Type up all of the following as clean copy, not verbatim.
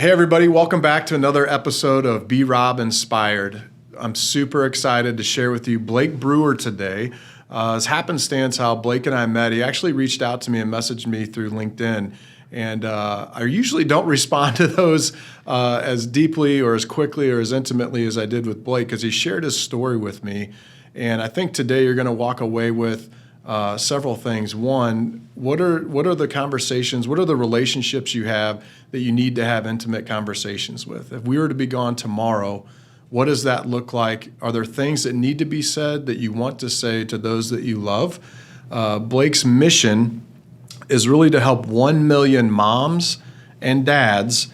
Hey everybody, welcome back to another episode of Be Rob Inspired. I'm super excited to share with you Blake Brewer today. As happenstance how Blake and I met, he actually reached out to me and messaged me through LinkedIn. And I usually don't respond to those as deeply or as quickly or as intimately as I did with Blake because he shared his story with me. And I think today you're going to walk away with several things. One, what are the conversations, what are the relationships you have that you need to have intimate conversations with? If we were to be gone tomorrow, what does that look like? Are there things that need to be said that you want to say to those that you love? Blake's mission is really to help 1 million moms and dads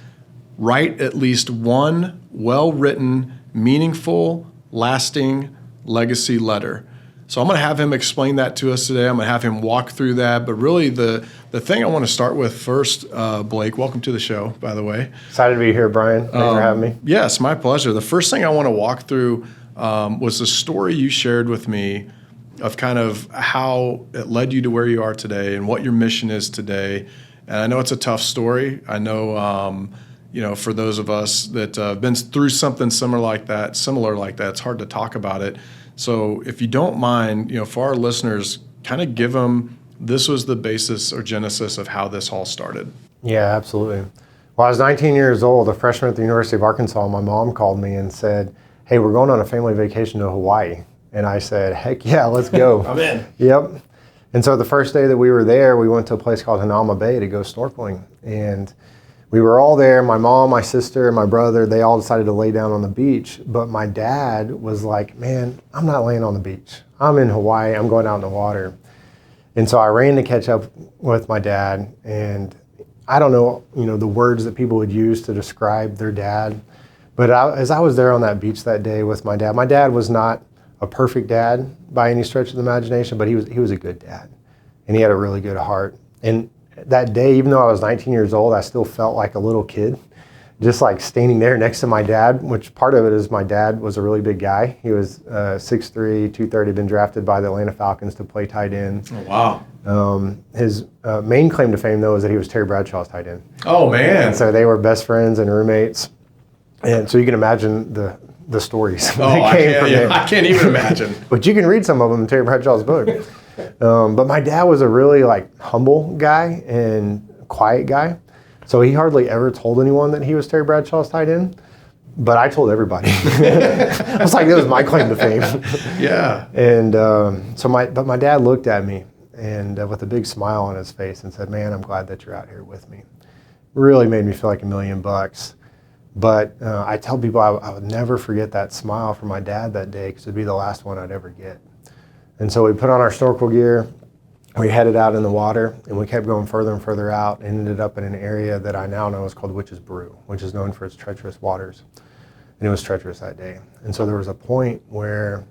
write at least one well-written, meaningful, lasting legacy letter. So I'm going to have him explain that to us today. I'm going to have him walk through that. But really the thing I want to start with first, Blake, welcome to the show, by the way. Excited to be here, Brian. Thanks for having me. Yes, my pleasure. The first thing I want to walk through was the story you shared with me of kind of how it led you to where you are today and what your mission is today. And I know it's a tough story. I know, for those of us that have been through something similar like that, it's hard to talk about it. So if you don't mind, for our listeners, kind of give them, this was the basis or genesis of how this all started. Yeah, absolutely. Well, I was 19 years old, a freshman at the University of Arkansas. My mom called me and said, hey, we're going on a family vacation to Hawaii. And I said, heck yeah, let's go. I'm in. Yep. And so the first day that we were there, we went to a place called Hanauma Bay to go snorkeling. And we were all there, my mom, my sister, and my brother, they all decided to lay down on the beach. But my dad was like, man, I'm not laying on the beach. I'm in Hawaii, I'm going out in the water. And so I ran to catch up with my dad. And I don't know, the words that people would use to describe their dad. But as I was there on that beach that day with my dad was not a perfect dad by any stretch of the imagination, but he was a good dad. And he had a really good heart. And that day, even though I was 19 years old, I still felt like a little kid, just like standing there next to my dad, which part of it is my dad was a really big guy. He was 6'3", 230, been drafted by the Atlanta Falcons to play tight end. Oh, wow. His main claim to fame, though, is that he was Terry Bradshaw's tight end. Oh, man. And so they were best friends and roommates. And so you can imagine the stories that came from there. I can't even imagine. But you can read some of them in Terry Bradshaw's book. But my dad was a really humble guy and quiet guy. So he hardly ever told anyone that he was Terry Bradshaw's tight end. But I told everybody. I was like, that was my claim to fame. Yeah. And but my dad looked at me and with a big smile on his face and said, man, I'm glad that you're out here with me. Really made me feel like $1 million. But I tell people I would never forget that smile from my dad that day because it'd be the last one I'd ever get. And so we put on our snorkel gear, we headed out in the water, and we kept going further and further out and ended up in an area that I now know is called Witches Brew, which is known for its treacherous waters. And it was treacherous that day. And so there was a point where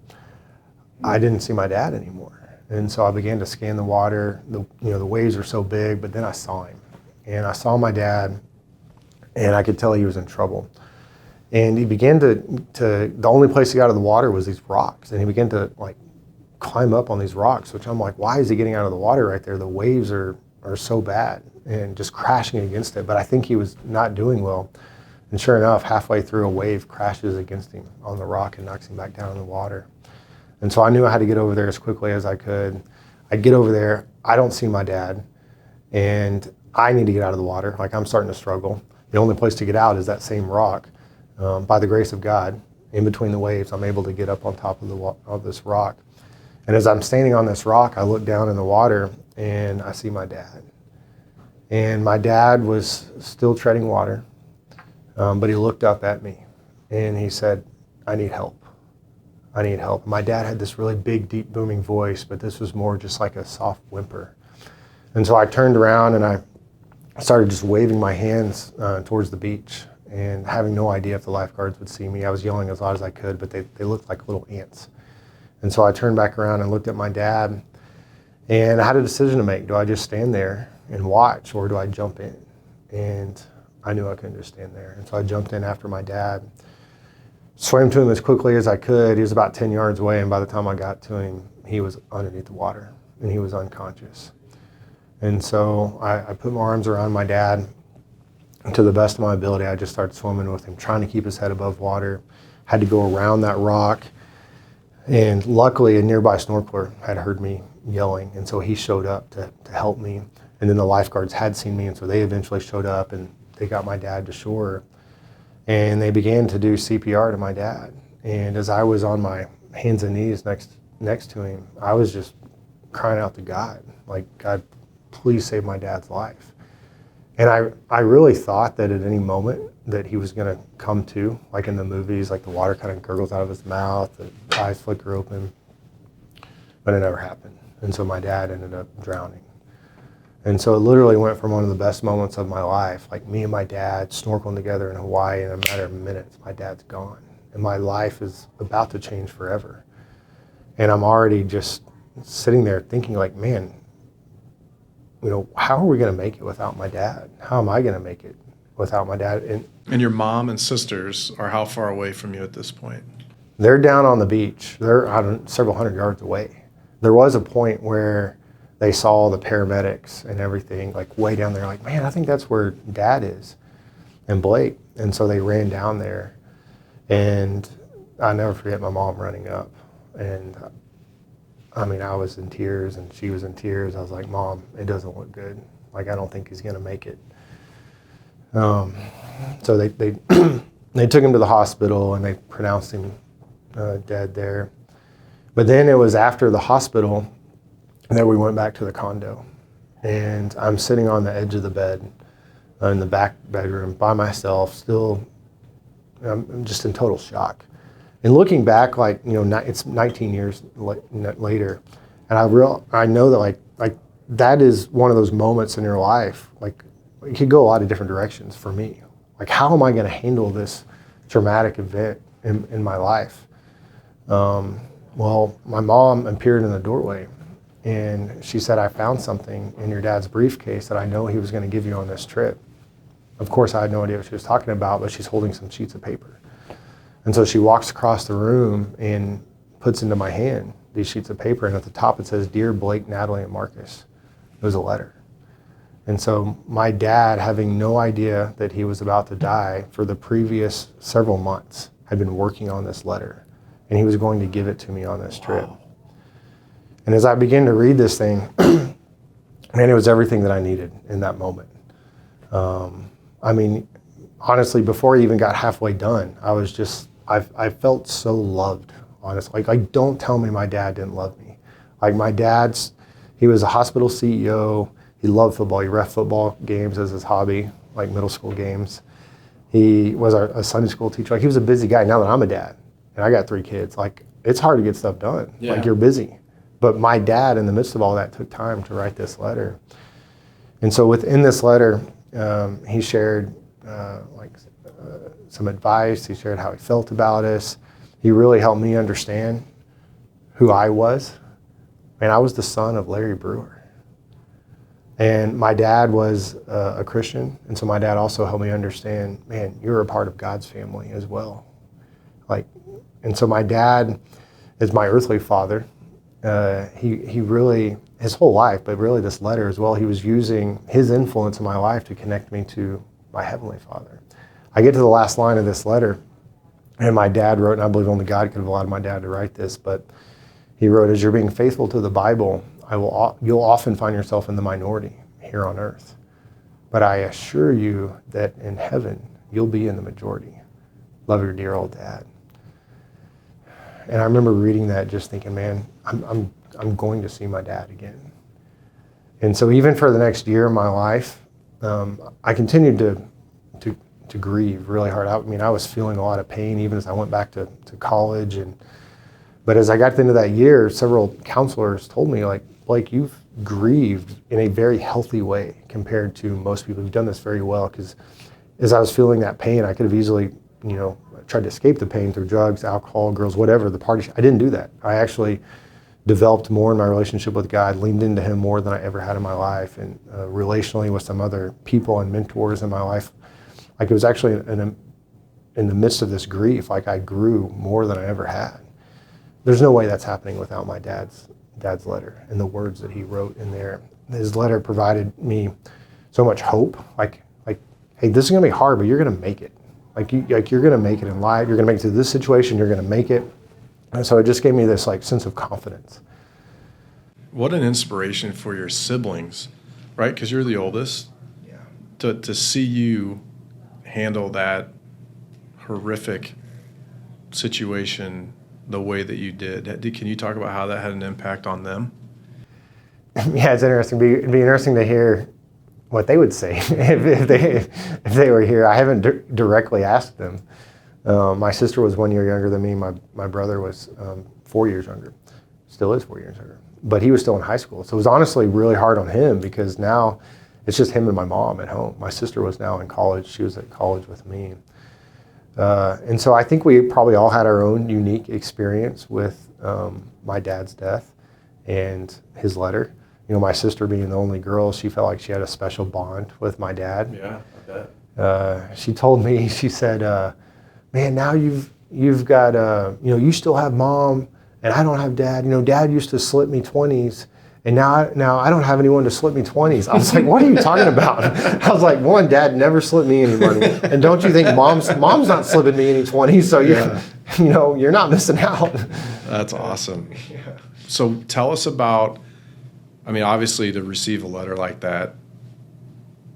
I didn't see my dad anymore. And so I began to scan the water. The waves were so big, but then I saw him. And I saw my dad, and I could tell he was in trouble. And he began to the only place he got out of the water was these rocks. And he began to climb up on these rocks, which I'm like, why is he getting out of the water right there? The waves are so bad and just crashing against it. But I think he was not doing well. And sure enough, halfway through, a wave crashes against him on the rock and knocks him back down in the water. And so I knew I had to get over there as quickly as I could. I get over there, I don't see my dad, and I need to get out of the water. I'm starting to struggle. The only place to get out is that same rock. By the grace of God, in between the waves, I'm able to get up on top of this rock. And as I'm standing on this rock, I look down in the water and I see my dad. And my dad was still treading water, but he looked up at me and he said, I need help. I need help. My dad had this really big, deep, booming voice, but this was more just like a soft whimper. And so I turned around and I started just waving my hands towards the beach and having no idea if the lifeguards would see me. I was yelling as loud as I could, but they looked like little ants. And so I turned back around and looked at my dad, and I had a decision to make. Do I just stand there and watch, or do I jump in? And I knew I couldn't just stand there. And so I jumped in after my dad, swam to him as quickly as I could. He was about 10 yards away, and by the time I got to him, he was underneath the water, and he was unconscious. And so I put my arms around my dad, to the best of my ability, I just started swimming with him, trying to keep his head above water. Had to go around that rock. And luckily, a nearby snorkeler had heard me yelling, and so he showed up to help me. And then the lifeguards had seen me, and so they eventually showed up, and they got my dad to shore. And they began to do CPR to my dad. And as I was on my hands and knees next to him, I was just crying out to God, like, God, please save my dad's life. And I really thought that at any moment that he was going to come to, like in the movies, like the water kind of gurgles out of his mouth, the eyes flicker open, but it never happened. And so my dad ended up drowning. And so it literally went from one of the best moments of my life, like me and my dad snorkeling together in Hawaii, in a matter of minutes, my dad's gone. And my life is about to change forever. And I'm already just sitting there thinking like, man, how are we going to make it without my dad? How am I going to make it without my dad? And your mom and sisters are how far away from you at this point? They're down on the beach. They're several hundred yards away. There was a point where they saw the paramedics and everything, like way down there, like, man, I think that's where Dad is and Blake. And so they ran down there. And I'll never forget my mom running up. And I was in tears and she was in tears. I was like, Mom, it doesn't look good. Like, I don't think he's going to make it. So they they took him to the hospital and they pronounced him dead there. But then it was after the hospital that we went back to the condo. And I'm sitting on the edge of the bed in the back bedroom by myself, still, I'm just in total shock. And looking back, it's 19 years later, and I know that like that is one of those moments in your life, like it could go a lot of different directions for me. Like, how am I going to handle this traumatic event in my life? Well, my mom appeared in the doorway, and she said, I found something in your dad's briefcase that I know he was going to give you on this trip. Of course, I had no idea what she was talking about, but she's holding some sheets of paper. And so she walks across the room and puts into my hand these sheets of paper, and at the top it says, Dear Blake, Natalie, and Marcus. It was a letter. And so my dad, having no idea that he was about to die for the previous several months, had been working on this letter, and he was going to give it to me on this trip. Wow. And as I began to read this thing, man, it was everything that I needed in that moment. Honestly, before I even got halfway done, I felt so loved, honestly. Like, don't tell me my dad didn't love me. Like, he was a hospital CEO. He loved football. He ref football games as his hobby, like middle school games. He was a Sunday school teacher. Like, he was a busy guy. Now that I'm a dad and I got 3 kids, like, it's hard to get stuff done. Yeah. Like, you're busy. But my dad, in the midst of all that, took time to write this letter. And so within this letter, he shared some advice. He shared how he felt about us. He really helped me understand who I was. And I was the son of Larry Brewer. And my dad was a Christian. And so my dad also helped me understand, man, you're a part of God's family as well. And so my dad is my earthly father. He really, his whole life, but really this letter as well, he was using his influence in my life to connect me to my heavenly Father. I get to the last line of this letter, and my dad wrote, and I believe only God could have allowed my dad to write this, but he wrote, as you're being faithful to the Bible, you'll often find yourself in the minority here on earth. But I assure you that in heaven, you'll be in the majority. Love your dear old dad. And I remember reading that just thinking, man, I'm going to see my dad again. And so even for the next year of my life, I continued to grieve really hard. I was feeling a lot of pain even as I went back to college. But as I got into that year, several counselors told me, like, Blake, you've grieved in a very healthy way compared to most people. You've done this very well, because as I was feeling that pain, I could have easily, tried to escape the pain through drugs, alcohol, girls, whatever, the party. I didn't do that. I actually developed more in my relationship with God, leaned into him more than I ever had in my life, and relationally with some other people and mentors in my life. Like, it was actually in the midst of this grief, like, I grew more than I ever had. There's no way that's happening without my dad's letter and the words that he wrote in there. His letter provided me so much hope. Like, hey, this is going to be hard, but you're going to make it. You're going to make it in life. You're going to make it through this situation. You're going to make it. And so it just gave me this like sense of confidence. What an inspiration for your siblings, right? Because you're the oldest. Yeah. To see you handle that horrific situation the way that you did. Can you talk about how that had an impact on them? Yeah, it's interesting. It'd be interesting to hear what they would say if they were here. I haven't directly asked them. My sister was 1 year younger than me. My brother was 4 years younger. Still is 4 years younger. But he was still in high school. So it was honestly really hard on him because now it's just him and my mom at home. My sister was now in college. She was at college with me. And so I think we probably all had our own unique experience with my dad's death and his letter. You know, my sister being the only girl, she felt like she had a special bond with my dad. Yeah, I bet. She told me, she said, man, now you've got, you still have mom and I don't have dad. You know, dad used to slip me 20s and now I don't have anyone to slip me 20s. I was like, what are you talking about? I was like, one, dad never slipped me any money. And don't you think mom's not slipping me any 20s, so you're not missing out. That's awesome. Yeah. So tell us about, I mean, obviously to receive a letter like that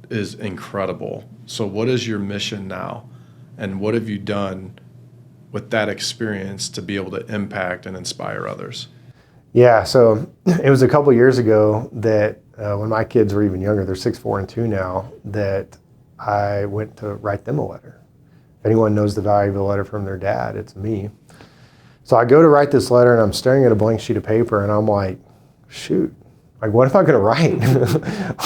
is incredible. So what is your mission now? And what have you done with that experience to be able to impact and inspire others? Yeah, so it was a couple years ago that when my kids were even younger, they're 6, 4, and 2 now, that I went to write them a letter. If anyone knows the value of a letter from their dad, it's me. So I go to write this letter and I'm staring at a blank sheet of paper and I'm like, shoot, like what am I gonna write?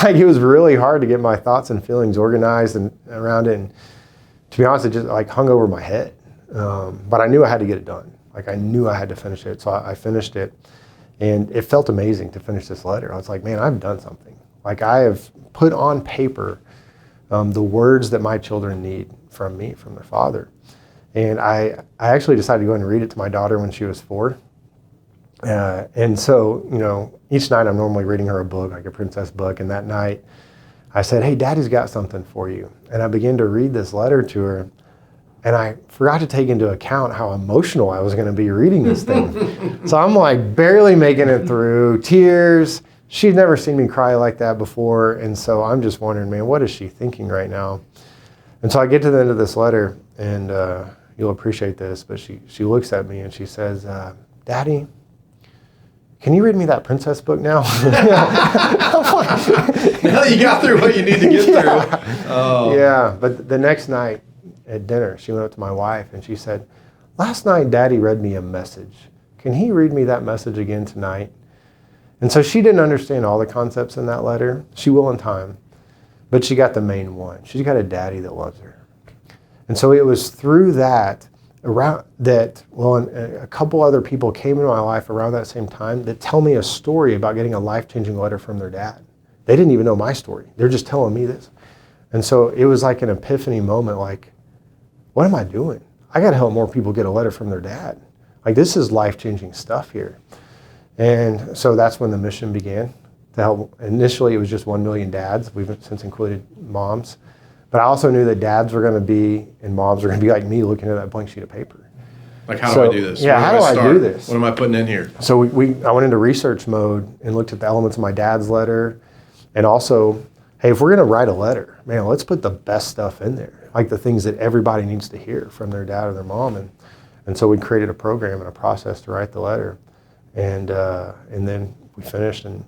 Like it was really hard to get my thoughts and feelings organized and around it. And to be honest, it just like hung over my head. But I knew I had to get it done. Like I knew I had to finish it. So I finished it. And it felt amazing to finish this letter. I was like, man, I've done something. Like I have put on paper the words that my children need from me, from their father. And I actually decided to go ahead and read it to my daughter when she was 4. And so, each night I'm normally reading her a book, like a princess book. And that night I said, hey, daddy's got something for you. And I began to read this letter to her. And I forgot to take into account how emotional I was going to be reading this thing. So I'm like barely making it through, tears. She'd never seen me cry like that before. And so I'm just wondering, man, what is she thinking right now? And so I get to the end of this letter, and you'll appreciate this, but she looks at me and she says, Daddy, can you read me that princess book now? Now you got through what you need to get through. Oh. Yeah, but the next night, at dinner, she went up to my wife and she said, last night Daddy read me a message. Can he read me that message again tonight? And so she didn't understand all the concepts in that letter. She will in time, but she got the main one. She's got a daddy that loves her. And so it was through that, a couple other people came into my life around that same time that tell me a story about getting a life-changing letter from their dad. They didn't even know my story. They're just telling me this. And so it was like an epiphany moment, like, what am I doing? I got to help more people get a letter from their dad. Like this is life-changing stuff here. And so that's when the mission began to help. Initially, it was just 1 million dads. We've since included moms. But I also knew that dads were going to be, and moms were going to be like me looking at that blank sheet of paper. Like, how do I do this? Yeah, how do I do this? What am I putting in here? So I went into research mode and looked at the elements of my dad's letter. And also, hey, if we're going to write a letter, man, let's put the best stuff in there. Like the things that everybody needs to hear from their dad or their mom. And so we created a program and a process to write the letter. And then we finished and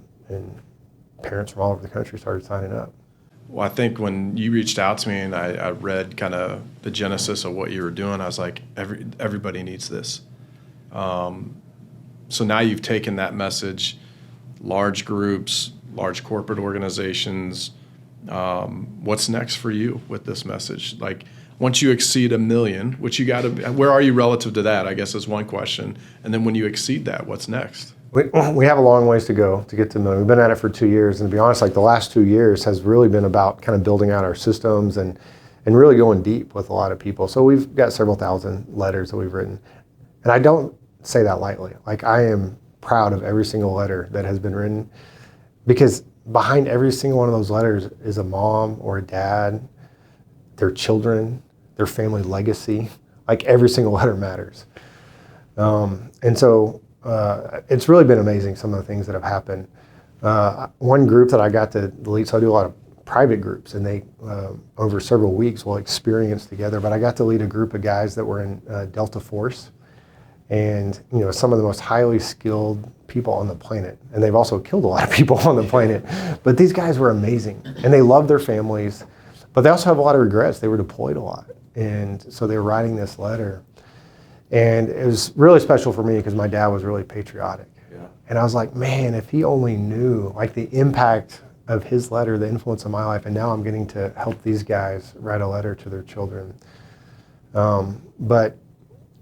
parents from all over the country started signing up. Well, I think when you reached out to me and I read kind of the genesis of what you were doing, I was like, everybody needs this. So now you've taken that message, large groups, large corporate organizations. What's next for you with this message? Like once you exceed 1 million, which you got to, where are you relative to that, I guess is one question. And then when you exceed that, what's next? We have a long ways to go to get to 1 million. We've been at it for 2 years. And to be honest, like the last 2 years has really been about kind of building out our systems and really going deep with a lot of people. So we've got several thousand letters that we've written. And I don't say that lightly. Like I am proud of every single letter that has been written because behind every single one of those letters is a mom or a dad their children, their family legacy. Like every single letter matters. And so it's really been amazing, some of the things that have happened. One group that I got to lead, so I do a lot of private groups, and they, over several weeks, will experience together. But I got to lead a group of guys that were in Delta Force, and some of the most highly skilled people on the planet. And they've also killed a lot of people on the planet. But these guys were amazing, and they loved their families, but they also have a lot of regrets. They were deployed a lot, and so they were writing this letter. And it was really special for me because my dad was really patriotic. Yeah. And I was like, man, if he only knew like the impact of his letter, the influence of my life, and now I'm getting to help these guys write a letter to their children. But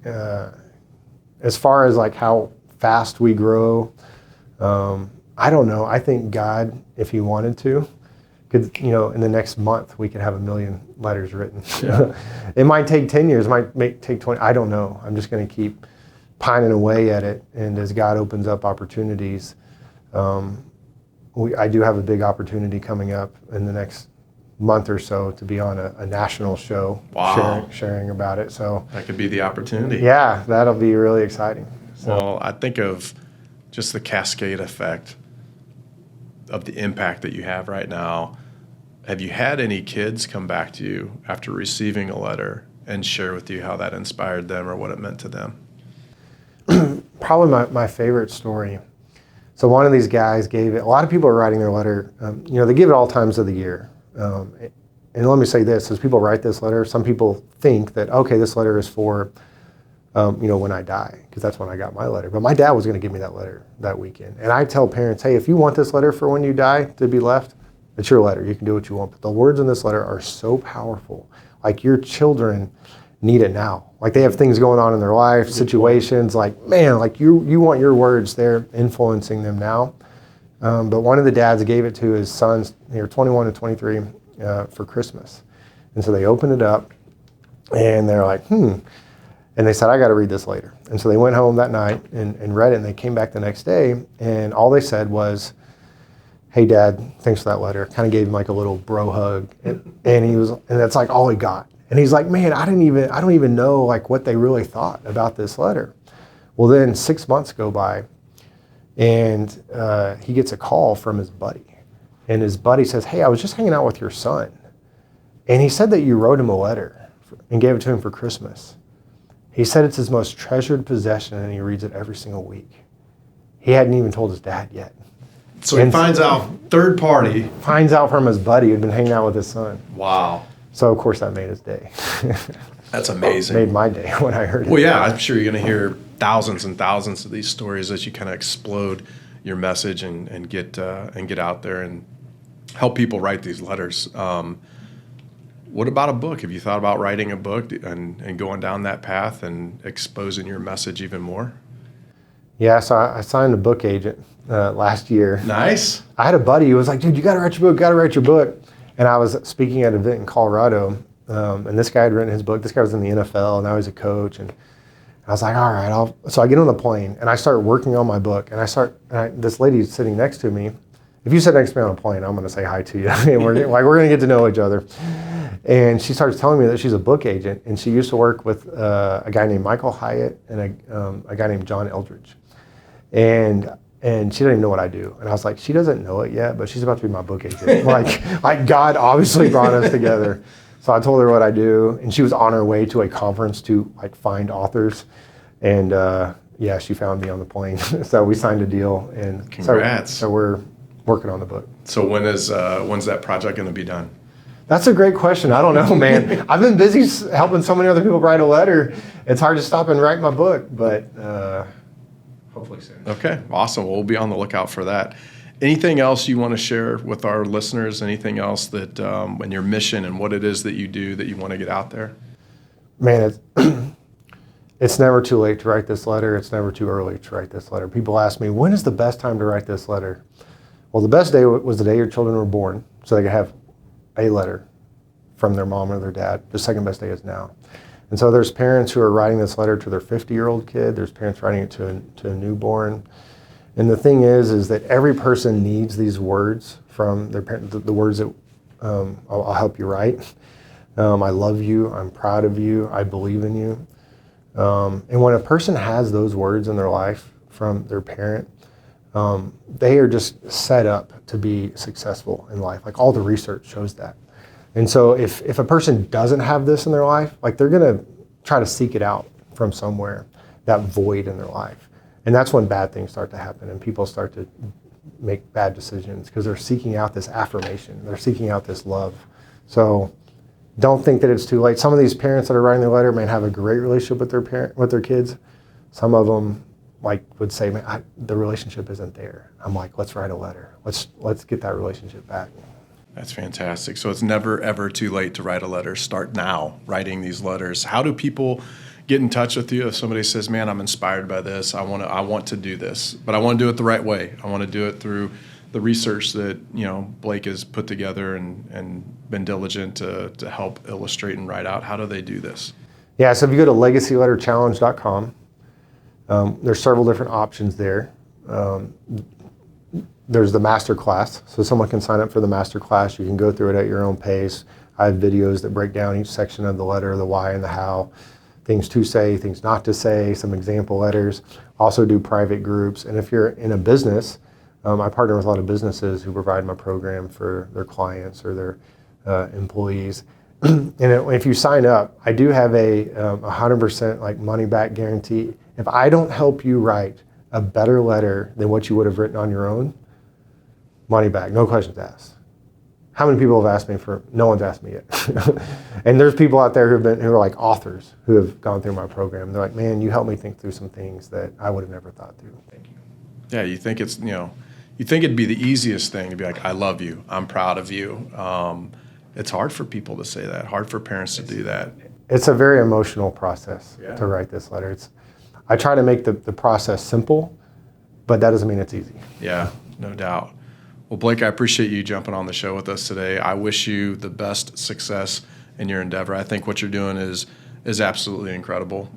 as far as like how fast we grow, I don't know. I think God, if he wanted to, could, in the next month, we could have 1 million letters written. Yeah. It might take 10 years, it might take 20, I don't know. I'm just going to keep pining away at it. And as God opens up opportunities, I do have a big opportunity coming up in the next month or so to be on a national show. Wow. sharing about it. So that could be the opportunity. Yeah, that'll be really exciting. So. Well, I think of just the cascade effect of the impact that you have right now. Have you had any kids come back to you after receiving a letter and share with you how that inspired them or what it meant to them? Probably my favorite story. So one of these guys gave it, a lot of people are writing their letter, they give it all times of the year. And let me say this, as people write this letter, some people think that, okay, this letter is for, when I die, because that's when I got my letter. But my dad was going to give me that letter that weekend. And I tell parents, hey, if you want this letter for when you die to be left, it's your letter. You can do what you want. But the words in this letter are so powerful. Like your children need it now. Like they have things going on in their life, situations. Like, man, like you want your words, they're influencing them now. But one of the dads gave it to his sons, they were 21 and 23, for Christmas. And so they opened it up and they're like, And they said, I got to read this later. And so they went home that night and read it, and they came back the next day, and all they said was, hey, Dad, thanks for that letter. Kind of gave him like a little bro hug. And that's like all he got. And he's like, man, I don't even know like what they really thought about this letter. Well, then 6 months go by, and he gets a call from his buddy. And his buddy says, hey, I was just hanging out with your son, and he said that you wrote him a letter and gave it to him for Christmas. He said it's his most treasured possession, and he reads it every single week. He hadn't even told his dad yet. So he finds out third party. Finds out from his buddy who'd been hanging out with his son. Wow. So, of course, that made his day. That's amazing. Made my day when I heard it. Well, yeah, I'm sure you're going to hear thousands and thousands of these stories as you kind of explode your message and get out there and help people write these letters. What about a book? Have you thought about writing a book and going down that path and exposing your message even more? Yeah, so I signed a book agent last year. Nice. I had a buddy who was like, dude, you got to write your book. And I was speaking at an event in Colorado, and this guy had written his book. This guy was in the NFL, and now he's a coach. And I was like, all right, so I get on the plane, and I start working on my book. And this lady's sitting next to me. If you sit next to me on a plane, I'm going to say hi to you. And we're going to get to know each other. And she starts telling me that she's a book agent, and she used to work with a guy named Michael Hyatt and a guy named John Eldridge. And she doesn't even know what I do. And I was like, she doesn't know it yet, but she's about to be my book agent. like God obviously brought us together. So I told her what I do, and she was on her way to a conference to like find authors. And she found me on the plane. So we signed a deal, and congrats. So we're working on the book. So when's that project going to be done? That's a great question. I don't know, man. I've been busy helping so many other people write a letter. It's hard to stop and write my book, but hopefully soon. Okay, awesome. Well, we'll be on the lookout for that. Anything else you want to share with our listeners? Anything else that in your mission and what it is that you do that you want to get out there? Man, it's never too late to write this letter. It's never too early to write this letter. People ask me, when is the best time to write this letter? Well, the best day was the day your children were born, so they could have a letter from their mom or their dad. The second best day is now. And so there's parents who are writing this letter to their 50-year-old kid. There's parents writing it to a newborn. And the thing is that every person needs these words from their parents, the words that I'll help you write. I love you, I'm proud of you, I believe in you. And when a person has those words in their life from their parent, they are just set up to be successful in life. Like all the research shows that. And so if a person doesn't have this in their life, like they're gonna try to seek it out from somewhere, that void in their life. And that's when bad things start to happen and people start to make bad decisions because they're seeking out this affirmation. They're seeking out this love. So don't think that it's too late. Some of these parents that are writing the letter may have a great relationship with their kids. Some of them would say, man, the relationship isn't there. I'm like, let's write a letter. Let's get that relationship back. That's fantastic. So it's never, ever too late to write a letter. Start now writing these letters. How do people get in touch with you if somebody says, man, I'm inspired by this. I want to do this, but I want to do it the right way. I want to do it through the research that, Blake has put together and been diligent to help illustrate and write out. How do they do this? Yeah, so if you go to legacyletterchallenge.com, there's several different options there. There's the master class, so someone can sign up for the master class. You can go through it at your own pace. I have videos that break down each section of the letter, the why and the how, things to say, things not to say, some example letters. Also do private groups. And if you're in a business, I partner with a lot of businesses who provide my program for their clients or their employees. And if you sign up, I do have a 100% money back guarantee. If I don't help you write a better letter than what you would have written on your own, money back, no questions asked. How many people have asked me for? No one's asked me yet. And there's people out there who are like authors who have gone through my program. They're like, man, you helped me think through some things that I would have never thought through. Thank you. Yeah, you think you think it'd be the easiest thing to be like, I love you, I'm proud of you. It's hard for people to say that, hard for parents to do that. It's a very emotional process to write this letter. I try to make the process simple, but that doesn't mean it's easy. Yeah, no doubt. Well, Blake, I appreciate you jumping on the show with us today. I wish you the best success in your endeavor. I think what you're doing is absolutely incredible.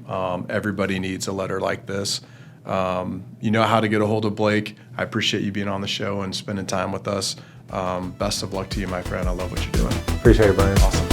Everybody needs a letter like this. You know how to get a hold of Blake. I appreciate you being on the show and spending time with us. Best of luck to you, my friend. I love what you're doing. Appreciate it, Brian. Awesome.